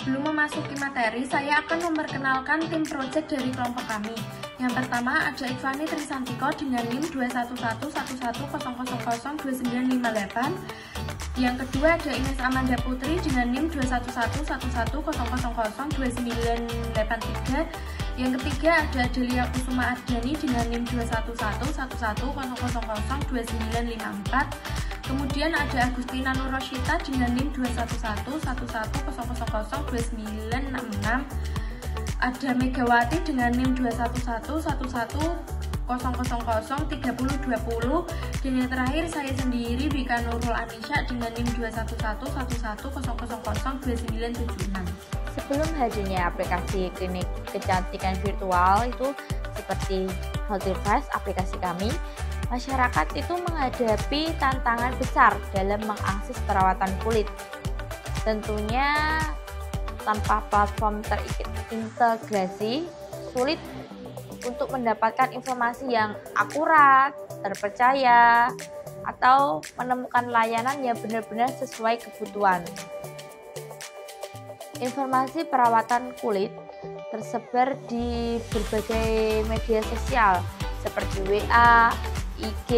Sebelum memasuki materi, saya akan memperkenalkan tim project dari kelompok kami. Yang pertama ada Ivani Trisantiko dengan NIM 2111100002958. Yang kedua ada Ines Amanda Putri dengan NIM 21111002983. Yang ketiga ada Delia Kusuma Ardani dengan NIM 21111002954. Kemudian ada Agustina Nuroshita dengan NIM 21111002966. Ada Megawati dengan NIM 21111003020. Dan yang terakhir saya sendiri Bika Nurul Anisha dengan NIM 21111002976. Sebelum hadirnya aplikasi klinik kecantikan virtual itu seperti Healthy Face aplikasi kami, masyarakat itu menghadapi tantangan besar dalam mengakses perawatan kulit. Tentunya tanpa platform terintegrasi, sulit untuk mendapatkan informasi yang akurat, terpercaya, atau menemukan layanan yang benar-benar sesuai kebutuhan. Informasi perawatan kulit tersebar di berbagai media sosial seperti WA, IG,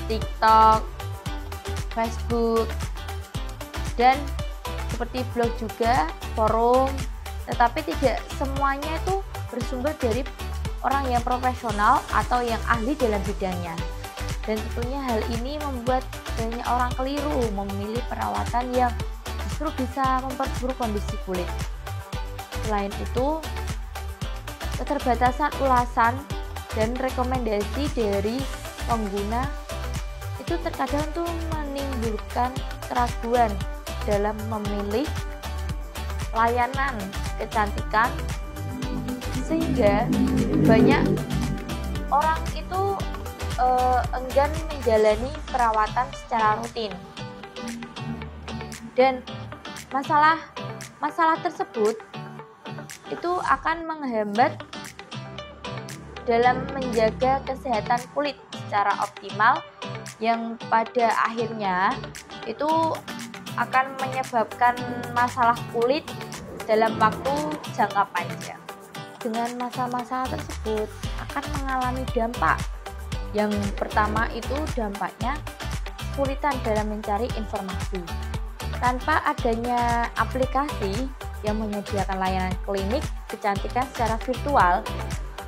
TikTok, Facebook, dan seperti blog juga, forum, tetapi tidak semuanya itu bersumber dari orang yang profesional atau yang ahli dalam bidangnya. Dan tentunya hal ini membuat banyak orang keliru memilih perawatan yang justru bisa memperburuk kondisi kulit. Selain itu, keterbatasan ulasan dan rekomendasi dari pengguna itu terkadang tuh menimbulkan keraguan dalam memilih layanan kecantikan, sehingga banyak orang itu enggan menjalani perawatan secara rutin. Dan masalah tersebut itu akan menghambat dalam menjaga kesehatan kulit secara optimal, yang pada akhirnya itu akan menyebabkan masalah kulit dalam waktu jangka panjang. Dengan masalah-masalah tersebut akan mengalami dampak. Yang pertama itu dampaknya kesulitan dalam mencari informasi. Tanpa adanya aplikasi yang menyediakan layanan klinik kecantikan secara virtual,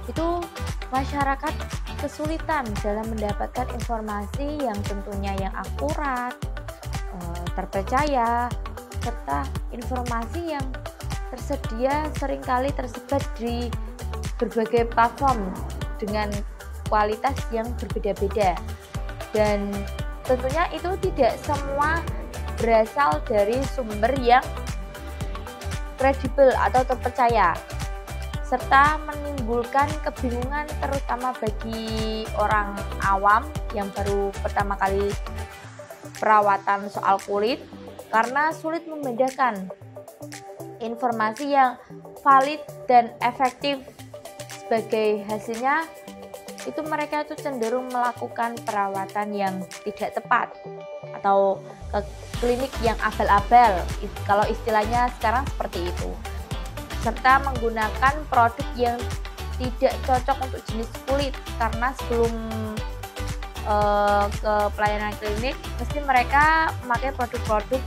itu masyarakat kesulitan dalam mendapatkan informasi yang tentunya yang akurat, terpercaya, serta informasi yang tersedia seringkali tersebar di berbagai platform dengan kualitas yang berbeda-beda. Dan tentunya itu tidak semua berasal dari sumber yang kredibel atau terpercaya, serta menimbulkan kebingungan terutama bagi orang awam yang baru pertama kali perawatan soal kulit, karena sulit membedakan informasi yang valid dan efektif. Sebagai hasilnya itu mereka itu cenderung melakukan perawatan yang tidak tepat atau ke klinik yang abal-abal, kalau istilahnya sekarang seperti itu, serta menggunakan produk yang tidak cocok untuk jenis kulit, karena sebelum ke pelayanan klinik mesti mereka memakai produk-produk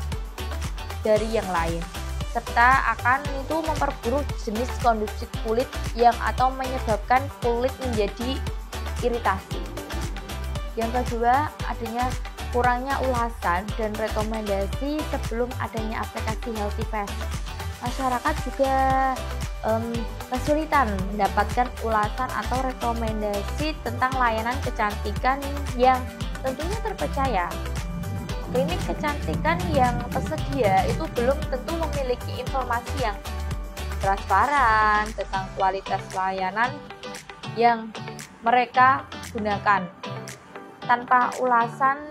dari yang lain, serta akan itu memperburuk jenis kondisi kulit yang atau menyebabkan kulit menjadi iritasi. Yang kedua, adanya kurangnya ulasan dan rekomendasi sebelum adanya aplikasi Healthy Face. Masyarakat juga kesulitan mendapatkan ulasan atau rekomendasi tentang layanan kecantikan yang tentunya terpercaya. Klinik kecantikan yang tersedia itu belum tentu memiliki informasi yang transparan tentang kualitas layanan yang mereka gunakan. Tanpa ulasan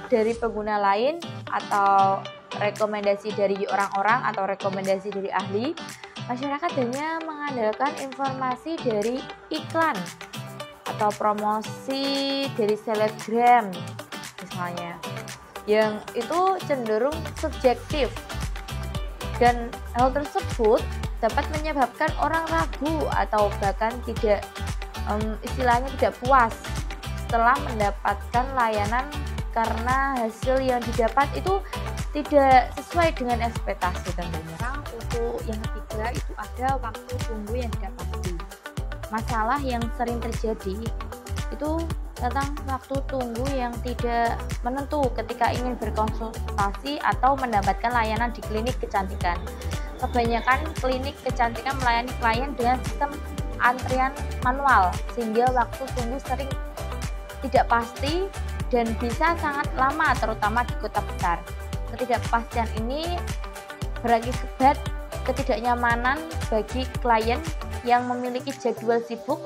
dari pengguna lain atau rekomendasi dari orang-orang atau rekomendasi dari ahli, masyarakat hanya mengandalkan informasi dari iklan atau promosi dari selebgram misalnya, yang itu cenderung subjektif Dan hal tersebut dapat menyebabkan orang ragu atau bahkan tidak istilahnya tidak puas setelah mendapatkan layanan karena hasil yang didapat itu tidak sesuai dengan ekspektasi tentunya. Untuk yang ketiga itu ada waktu tunggu yang tidak pasti. Masalah yang sering terjadi itu tentang waktu tunggu yang tidak menentu ketika ingin berkonsultasi atau mendapatkan layanan di klinik kecantikan. Kebanyakan klinik kecantikan melayani klien dengan sistem antrian manual sehingga waktu tunggu sering tidak pasti dan bisa sangat lama terutama di kota besar. Ketidakpastian ini berakibat ketidaknyamanan bagi klien yang memiliki jadwal sibuk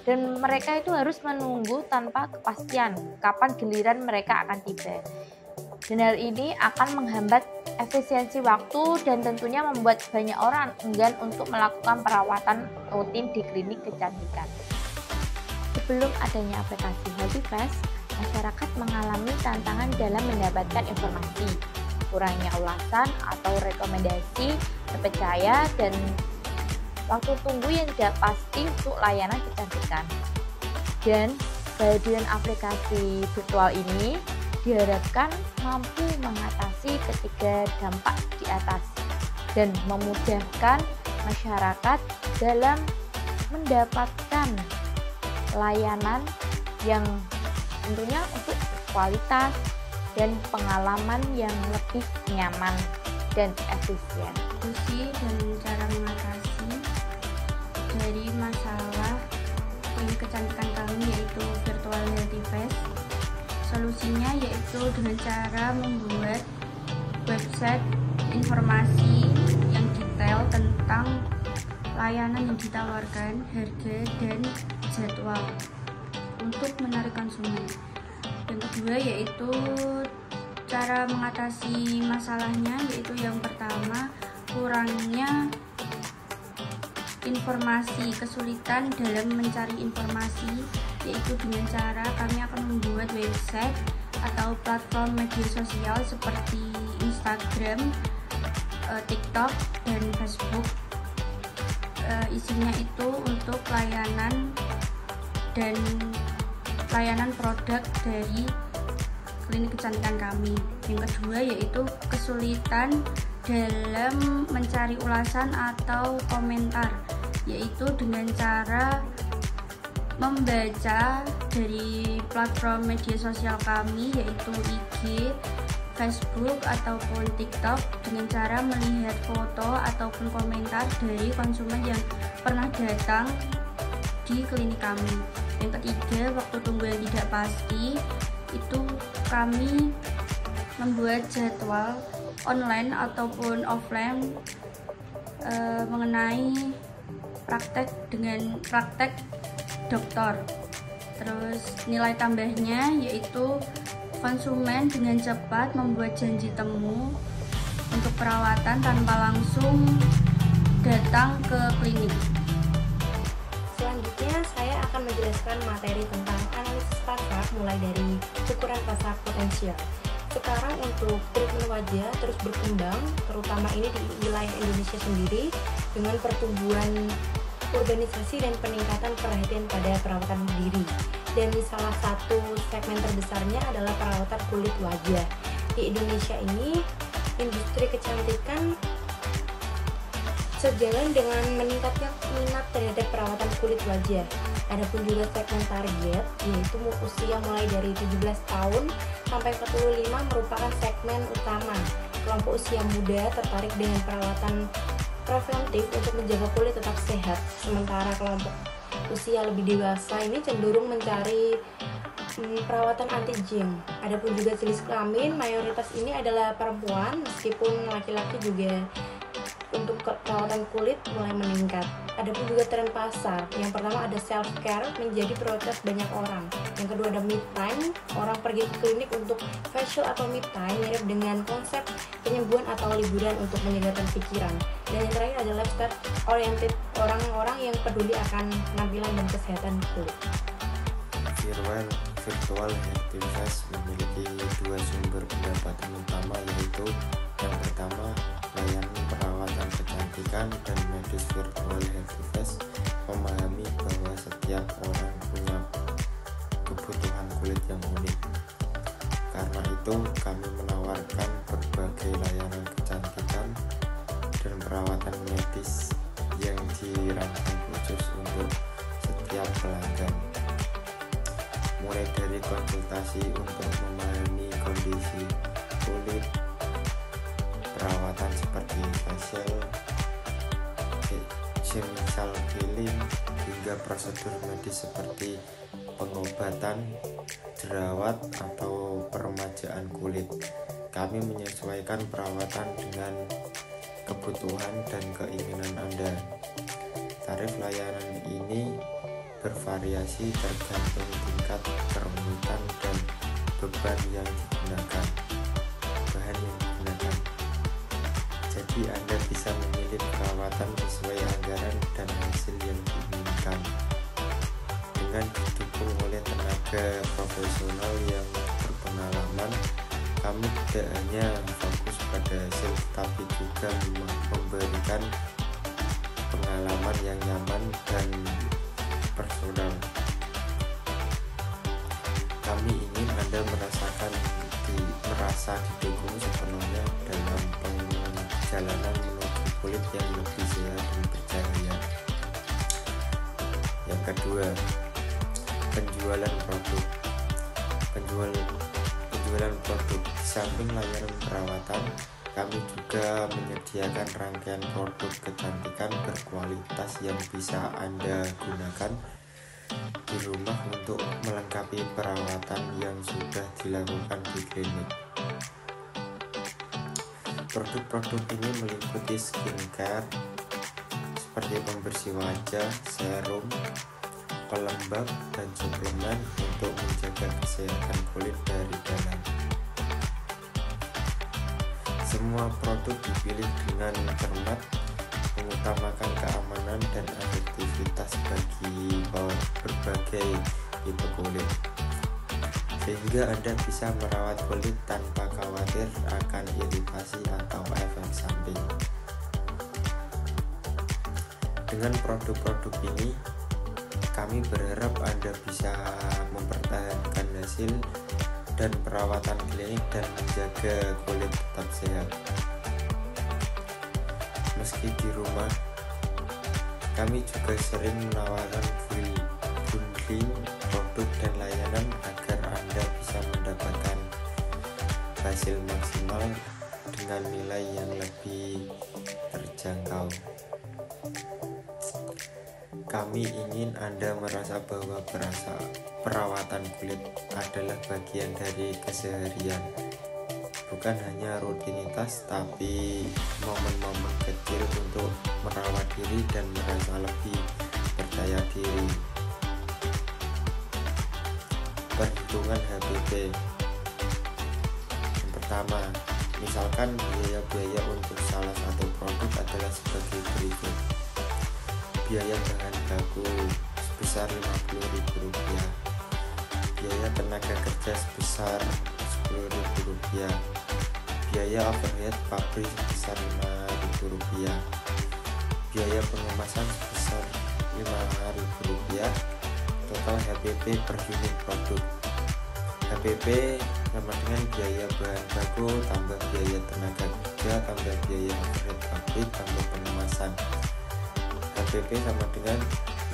dan mereka itu harus menunggu tanpa kepastian kapan giliran mereka akan tiba. Dan hal ini akan menghambat efisiensi waktu dan tentunya membuat banyak orang enggan untuk melakukan perawatan rutin di klinik kecantikan. Sebelum adanya aplikasi HealthyFace, masyarakat mengalami tantangan dalam mendapatkan informasi, kurangnya ulasan atau rekomendasi terpercaya, dan waktu tunggu yang tidak pasti untuk layanan kecantikan. Dan kehadiran aplikasi virtual ini diharapkan mampu mengatasi ketiga dampak di atas dan memudahkan masyarakat dalam mendapatkan layanan yang tentunya untuk kualitas dan pengalaman yang lebih nyaman dan efisien. Solusi dan cara mengatasi dari masalah klinik kecantikan kami yaitu virtual HealthyFace. Solusinya yaitu dengan cara membuat website informasi yang detail tentang layanan yang ditawarkan, harga, dan jadwal untuk menarik konsumen. Yang kedua yaitu cara mengatasi masalahnya, yaitu yang pertama kurangnya informasi, kesulitan dalam mencari informasi, yaitu dengan cara kami akan membuat website atau platform media sosial seperti Instagram, TikTok, dan Facebook. Isinya itu untuk layanan dan layanan produk dari klinik kecantikan kami. Yang kedua yaitu kesulitan dalam mencari ulasan atau komentar, yaitu dengan cara membaca dari platform media sosial kami yaitu IG, Facebook ataupun TikTok dengan cara melihat foto ataupun komentar dari konsumen yang pernah datang di klinik kami. Yang ketiga, waktu tunggu yang tidak pasti, itu kami membuat jadwal online ataupun offline mengenai praktek dokter. Terus nilai tambahnya yaitu konsumen dengan cepat membuat janji temu untuk perawatan tanpa langsung datang ke klinik. Selanjutnya saya akan menjelaskan materi tentang analisis pasar mulai dari ukuran pasar potensial. Sekarang untuk treatment wajah terus berkembang, terutama ini di wilayah Indonesia sendiri dengan pertumbuhan urbanisasi dan peningkatan perhatian pada perawatan diri. Dan salah satu segmen terbesarnya adalah perawatan kulit wajah. Di Indonesia ini, industri kecantikan sejalan dengan meningkatnya minat terhadap perawatan kulit wajah. Adapun juga segmen target, yaitu usia mulai dari 17 tahun sampai 45 merupakan segmen utama. Kelompok usia muda tertarik dengan perawatan preventif untuk menjaga kulit tetap sehat, sementara kelompok usia lebih dewasa ini cenderung mencari perawatan anti-aging. Adapun juga jenis kelamin, mayoritas ini adalah perempuan, meskipun laki-laki juga untuk perawatan kulit mulai meningkat. Adapun juga tren pasar, yang pertama ada self care menjadi prioritas banyak orang. Yang kedua ada me time, orang pergi ke klinik untuk facial atau me time, mirip dengan konsep penyembuhan atau liburan untuk menyegarkan pikiran. Dan yang terakhir ada lifestyle oriented, orang-orang yang peduli akan penampilan dan kesehatan kulit. Virtual Healthy Face memiliki dua sumber pendapatan utama, yaitu yang pertama layanan perawatan kecantikan dan medis. Virtual Healthy Face memahami bahwa setiap orang punya kebutuhan kulit yang unik. Karena itu kami menawarkan berbagai layanan kecantikan dan perawatan medis yang dirancang khusus untuk setiap pelanggan, mulai dari konsultasi untuk memahami kondisi kulit, perawatan seperti facial, chemical peeling, hingga prosedur medis seperti pengobatan, jerawat, atau peremajaan kulit. Kami menyesuaikan perawatan dengan kebutuhan dan keinginan Anda. Tarif layanan ini bervariasi tergantung tingkat kerumitan dan bahan yang digunakan. Jadi Anda bisa memilih perawatan sesuai anggaran dan hasil yang diinginkan. Dengan didukung oleh tenaga profesional yang berpengalaman, kami tidak hanya fokus pada hasil, tapi juga memberikan pengalaman yang nyaman dan personal. Kami ingin Anda merasa didukung sepenuhnya dalam perjalanan menuju kulit yang lebih sehat dan bercahaya. Yang kedua, penjualan produk. Penjualan produk. Di samping layanan perawatan, kami juga menyediakan rangkaian produk kecantikan berkualitas yang bisa Anda gunakan di rumah untuk melengkapi perawatan yang sudah dilakukan di klinik. Produk-produk ini meliputi skincare seperti pembersih wajah, serum, pelembab, dan suplemen untuk menjaga kesehatan kulit dari dalam. Semua produk dipilih dengan cermat, mengutamakan keamanan dan efektivitas bagi berbagai tipe kulit, sehingga Anda bisa merawat kulit tanpa khawatir akan iritasi atau efek samping. Dengan produk-produk ini, kami berharap Anda bisa mempertahankan hasil dan perawatan klinik dan menjaga kulit tetap sehat. Meski di rumah, kami juga sering menawarkan bundling produk dan layanan agar Anda bisa mendapatkan hasil maksimal dengan nilai yang lebih terjangkau. Kami ingin Anda merasa bahwa perawatan kulit adalah bagian dari keseharian, bukan hanya rutinitas, tapi momen-momen kecil untuk merawat diri dan merasa lebih percaya diri. Perhitungan HPP. Yang pertama, misalkan biaya-biaya untuk salah satu produk adalah sebagai berikut. Biaya bahan baku sebesar Rp50.000, biaya tenaga kerja sebesar Rp10.000, biaya overhead pabrik sebesar Rp5.000, biaya pengemasan sebesar Rp5.000, total HPP per unit produk. HPP sama dengan biaya bahan baku tambah biaya tenaga kerja tambah biaya overhead pabrik tambah pengemasan. HPP sama dengan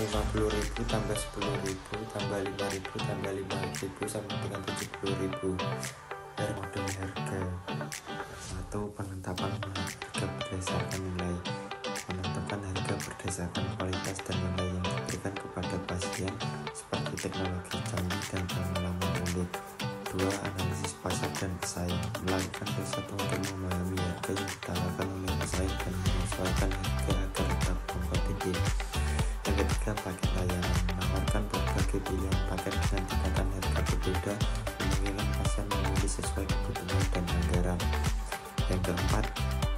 Rp50.000 tambah Rp10.000 tambah Rp5.000 tambah Rp5.000 sama dengan Rp70.000. Model harga atau penetapan harga berdasarkan nilai. Menentukan harga berdasarkan kualitas dan nilai yang diberikan kepada pasien seperti teknologi canggih dan pengalaman unik. 2. Analisis pasar dan pesaing. Melakukan riset untuk memahami harga yang ditawarkan oleh pesaing dan menyesuaikan harga agar tetap kompetitif. Yang ketiga, paket layanan. Menawarkan berbagai pilihan paket dengan tingkatan harga berbeda, memungkinkan pasien memilih sesuai kebutuhan dan anggaran. Yang keempat,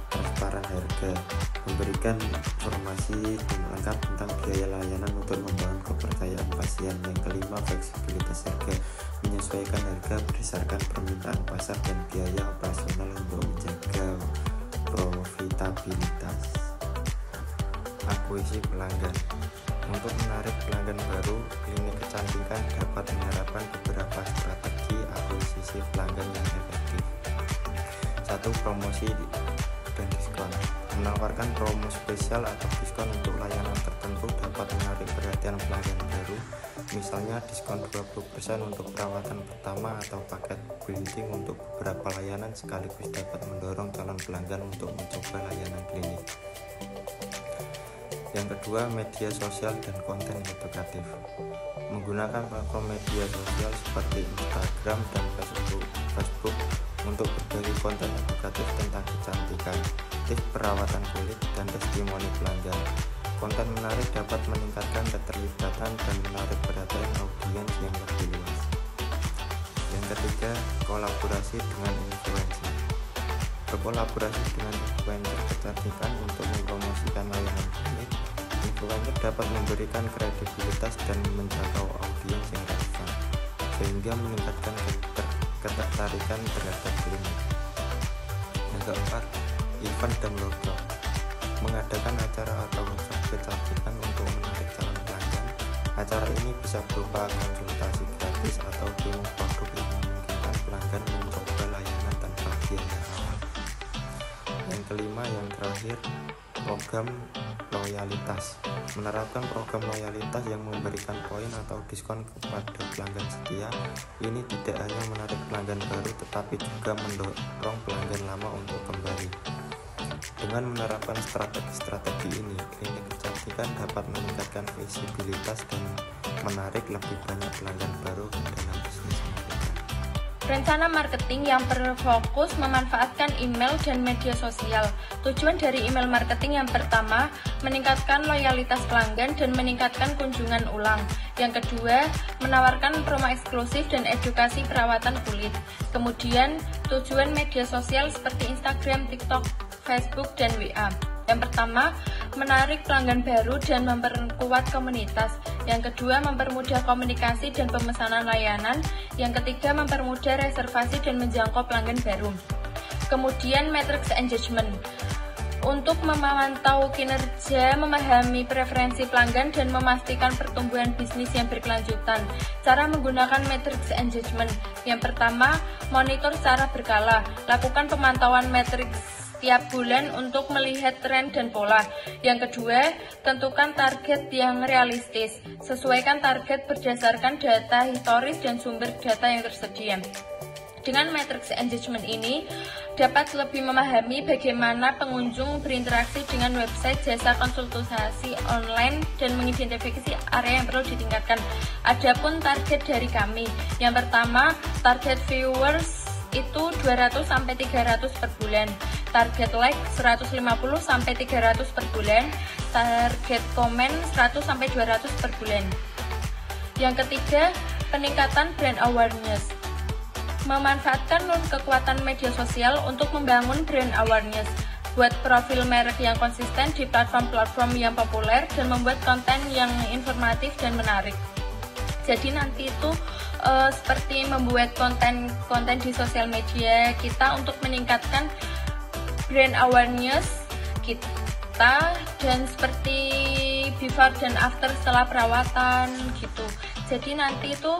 transparan harga. harga, memberikan informasi lengkap tentang biaya layanan untuk membangun kepercayaan pasien. Yang kelima, fleksibilitas harga, menyesuaikan harga berdasarkan permintaan pasar dan biaya operasional untuk menjaga profitabilitas. Akuisisi pelanggan. Untuk menarik pelanggan baru, klinik kecantikan dapat menerapkan beberapa strategi akuisisi pelanggan yang efektif. 1. Promosi dan diskon. Menawarkan promo spesial atau diskon untuk layanan tertentu dapat menarik perhatian pelanggan baru. Misalnya diskon 20% untuk perawatan pertama atau paket building untuk beberapa layanan, sekaligus dapat mendorong calon pelanggan untuk mencoba layanan klinik. Yang kedua, media sosial dan konten edukatif. Menggunakan platform media sosial seperti Instagram dan Facebook untuk berbagi konten edukatif tentang kecantikan, tips perawatan kulit, dan testimoni pelanggan. Konten menarik dapat meningkatkan keterlibatan dan menarik perhatian audiens yang lebih luas. Yang ketiga, kolaborasi dengan influencer. Berkolaborasi dengan influencer kecantikan untuk mempromosikan layanan klinik. Influencer dapat memberikan kredibilitas dan menjangkau audiens yang relevan, sehingga meningkatkan ketertarikan terhadap klinik. Yang keempat, event dan workshop. Mengadakan acara atau workshop kecantikan untuk menarik calon pelanggan. Acara ini bisa berupa konsultasi gratis atau demo produk yang memungkinkan pelanggan mencoba layanan tanpa biaya awal. Yang kelima, yang terakhir, program loyalitas. Menerapkan program loyalitas yang memberikan poin atau diskon kepada pelanggan setia. Ini tidak hanya menarik pelanggan baru, tetapi juga mendorong pelanggan lama untuk kembali. Dengan menerapkan strategi-strategi ini, klinik kecantikan dapat meningkatkan visibilitas dan menarik lebih banyak pelanggan baru ke dalam bisnis mereka. Rencana marketing yang berfokus memanfaatkan email dan media sosial. Tujuan dari email marketing yang pertama, meningkatkan loyalitas pelanggan dan meningkatkan kunjungan ulang. Yang kedua, menawarkan promo eksklusif dan edukasi perawatan kulit. Kemudian, tujuan media sosial seperti Instagram, TikTok, Facebook, dan WA. Yang pertama, menarik pelanggan baru dan memperkuat komunitas. Yang kedua, mempermudah komunikasi dan pemesanan layanan. Yang ketiga, mempermudah reservasi dan menjangkau pelanggan baru. Kemudian, matrix engagement. Untuk memantau kinerja, memahami preferensi pelanggan, dan memastikan pertumbuhan bisnis yang berkelanjutan. Cara menggunakan matrix engagement. Yang pertama, monitor secara berkala. Lakukan pemantauan matriks tiap bulan untuk melihat tren dan pola. Yang kedua, tentukan target yang realistis. Sesuaikan target berdasarkan data historis dan sumber data yang tersedia. Dengan matrix engagement ini, dapat lebih memahami bagaimana pengunjung berinteraksi dengan website jasa konsultasi online dan mengidentifikasi area yang perlu ditingkatkan. Adapun target dari kami, yang pertama, target viewers itu 200-300 per bulan, target like 150-300 per bulan, target komen 100-200 per bulan. Yang ketiga, peningkatan brand awareness. Memanfaatkan kekuatan media sosial untuk membangun brand awareness. Buat profil merek yang konsisten di platform-platform yang populer dan membuat konten yang informatif dan menarik. Jadi nanti itu seperti membuat konten di sosial media kita untuk meningkatkan brand awareness kita, dan seperti before dan after setelah perawatan gitu. Jadi nanti itu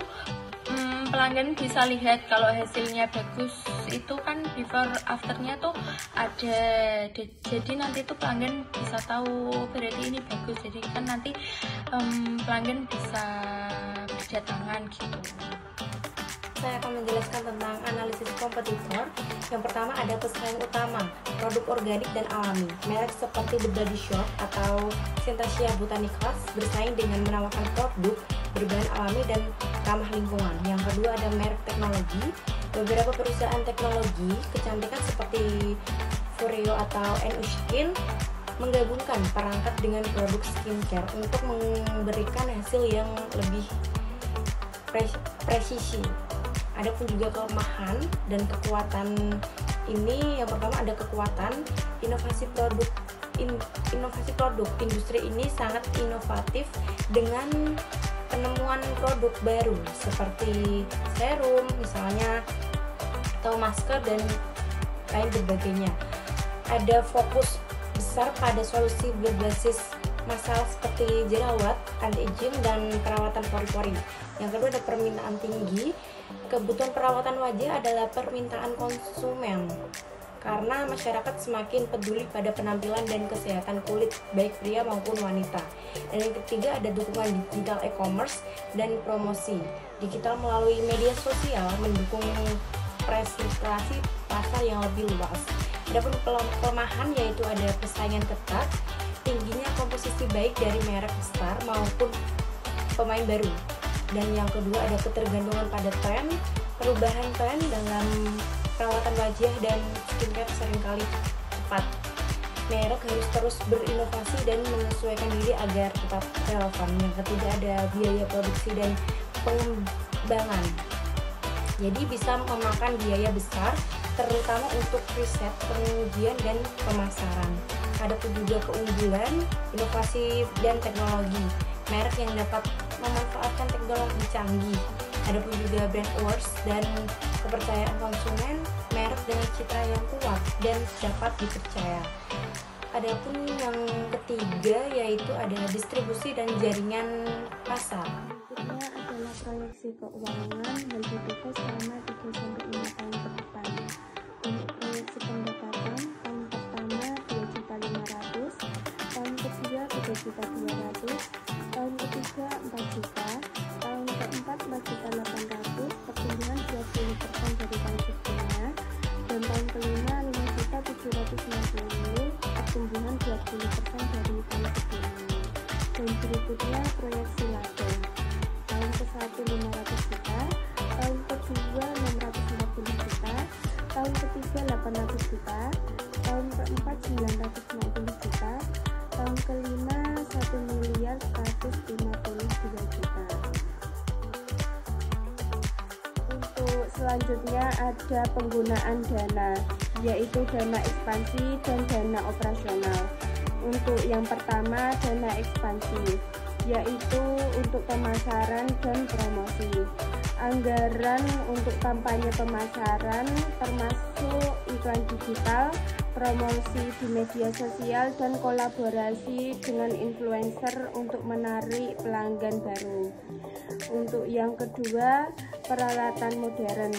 pelanggan bisa lihat kalau hasilnya bagus, itu kan before afternya tuh ada. Jadi nanti tuh pelanggan bisa tahu berarti ini bagus, jadi kan nanti pelanggan bisa berdatangan gitu. Saya akan menjelaskan tentang analisis kompetitor. Yang pertama ada pesaing utama, produk organik dan alami. Merek seperti The Body Shop atau Synthesia Botanicals bersaing dengan menawarkan produk berbahan alami dan ramah lingkungan. Yang kedua ada merek teknologi. Beberapa perusahaan teknologi kecantikan seperti Foreo atau NU Skin menggabungkan perangkat dengan produk skincare untuk memberikan hasil yang lebih presisi. Adapun juga kelemahan dan kekuatan ini yang pertama ada kekuatan inovasi produk. Industri ini sangat inovatif dengan penemuan produk baru seperti serum misalnya atau masker dan lain sebagainya. Ada fokus besar pada solusi berbasis masalah seperti jerawat, anti-aging, dan perawatan pori-pori. Yang kedua ada permintaan tinggi. Kebutuhan perawatan wajah adalah permintaan konsumen karena masyarakat semakin peduli pada penampilan dan kesehatan kulit baik pria maupun wanita. Dan yang ketiga ada dukungan digital e-commerce dan promosi. Digital melalui media sosial mendukung presentasi pasar yang lebih luas. Adapun kelemahan yaitu ada persaingan ketat, tingginya komposisi baik dari merek besar maupun pemain baru. Dan yang kedua ada ketergantungan pada tren, perubahan tren dalam perawatan wajah dan skincare seringkali cepat. Merek harus terus berinovasi dan menyesuaikan diri agar tetap relevan. Yang ketiga ada biaya produksi dan pengembangan. Jadi bisa memakan biaya besar, terutama untuk riset, pengujian, dan pemasaran. Ada pun juga keunggulan, inovasi, dan teknologi. Merek yang dapat memanfaatkan teknologi canggih. Ada pun juga brand awareness dan kepercayaan konsumen, merek dengan citra yang kuat dan dapat dipercaya. Adapun yang ketiga yaitu ada distribusi dan jaringan pasar. Berikutnya adalah proyeksi keuangan yang dibuka selama 3-5 tahun ke depan. Untuk proyeksi pendapatan, tahun pertama 2.500.000, tahun kedua 3.200.000, tahun ketiga 4 juta, tahun keempat 4.800.000, pertumbuhan 20% dari tahun sebelumnya, dan tahun kelima 5.750.000, pertumbuhan 20% dari tahun sebelumnya. Dan berikutnya proyeksi laba. Tahun ke-1 500 juta, tahun kedua 640 juta, tahun ketiga 800 juta, tahun keempat 990 juta, tahun kelima 1.152 juta. Untuk selanjutnya ada penggunaan dana, yaitu dana ekspansi dan dana operasional. Untuk yang pertama dana ekspansi, yaitu untuk pemasaran dan promosi. Anggaran untuk kampanye pemasaran termasuk iklan digital, promosi di media sosial, dan kolaborasi dengan influencer untuk menarik pelanggan baru. Untuk yang kedua, peralatan modern,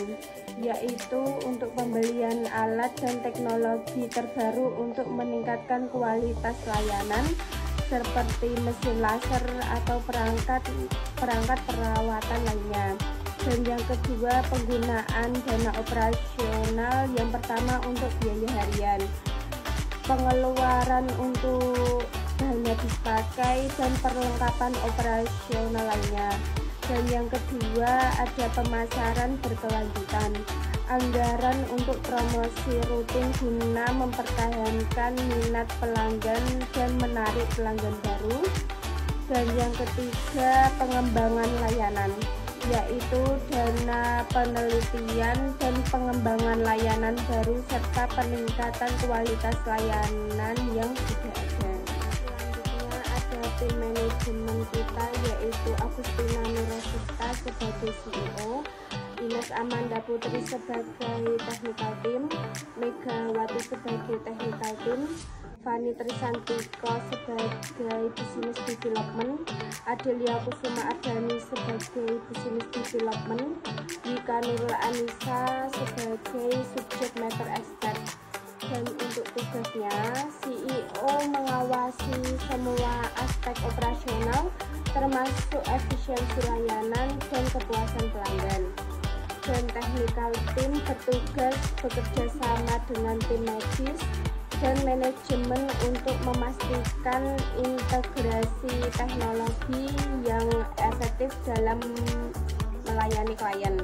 yaitu untuk pembelian alat dan teknologi terbaru untuk meningkatkan kualitas layanan seperti mesin laser atau perangkat perawatan lainnya. Dan yang kedua, penggunaan dana operasional. Yang pertama untuk biaya harian, pengeluaran untuk bahan habis pakai dan perlengkapan operasional lainnya. Dan yang kedua ada pemasaran berkelanjutan, anggaran untuk promosi rutin guna mempertahankan minat pelanggan dan menarik pelanggan baru. Dan yang ketiga pengembangan layanan, yaitu dana penelitian dan pengembangan layanan baru serta peningkatan kualitas layanan yang sudah ada. Selanjutnya ada tim manajemen kita, yaitu Agustina Nurasita sebagai CEO, Ines Amanda Putri sebagai technical team, Megawati sebagai technical team, Fani Trisantiko sebagai business development, Adelia Kusuma Ardani sebagai business development, Wika Nurul Anissa sebagai subject matter expert. Dan untuk tugasnya, CEO mengawasi semua aspek operasional termasuk efisiensi layanan dan kepuasan pelanggan. Dan technical team bertugas bekerja sama dengan tim medis dan manajemen untuk memastikan integrasi teknologi yang efektif dalam melayani klien.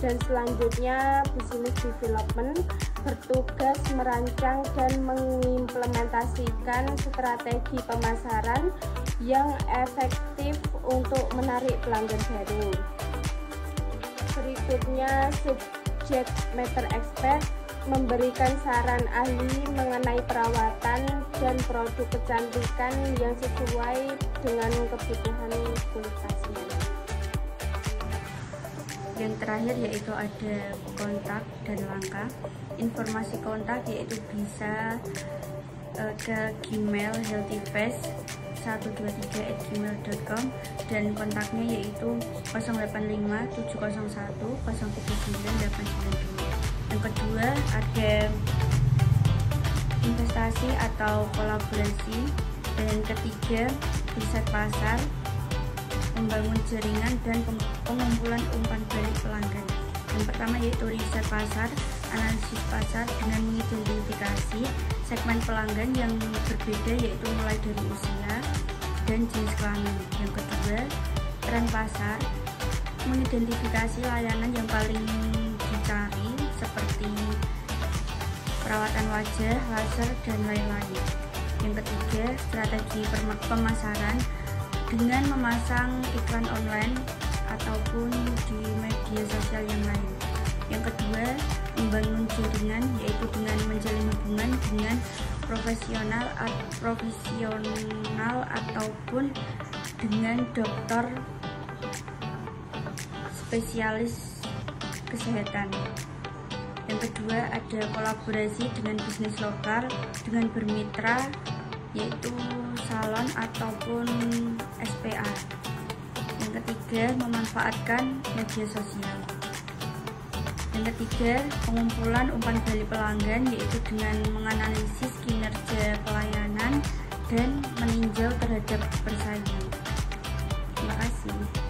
Dan selanjutnya business development bertugas merancang dan mengimplementasikan strategi pemasaran yang efektif untuk menarik pelanggan baru. Berikutnya subject matter expert memberikan saran ahli mengenai perawatan dan produk kecantikan yang sesuai dengan kebutuhan kulit pasien. Yang terakhir yaitu ada kontak dan langkah. Informasi kontak yaitu bisa ke Gmail healthyface123@gmail.com dan kontaknya yaitu 085 701 039 892. Yang kedua ada investasi atau kolaborasi, dan yang ketiga riset pasar, membangun jaringan dan pengumpulan umpan balik pelanggan. Yang pertama yaitu riset pasar, analisis pasar dengan mengidentifikasi segmen pelanggan yang berbeda yaitu mulai dari usia dan jenis kelamin. Yang kedua, tren pasar, mengidentifikasi layanan yang paling dicari seperti perawatan wajah, laser, dan lain-lain. Yang ketiga, strategi pemasaran dengan memasang iklan online ataupun di media sosial yang lain. Yang kedua, membangun jaringan yaitu dengan menjalin hubungan dengan profesional ataupun dengan dokter spesialis kesehatan. Yang kedua, ada kolaborasi dengan bisnis lokal dengan bermitra yaitu salon ataupun SPA. Yang ketiga, memanfaatkan media sosial. Yang ketiga, pengumpulan umpan balik pelanggan yaitu dengan menganalisis kinerja pelayanan dan meninjau terhadap persaingan. Terima kasih.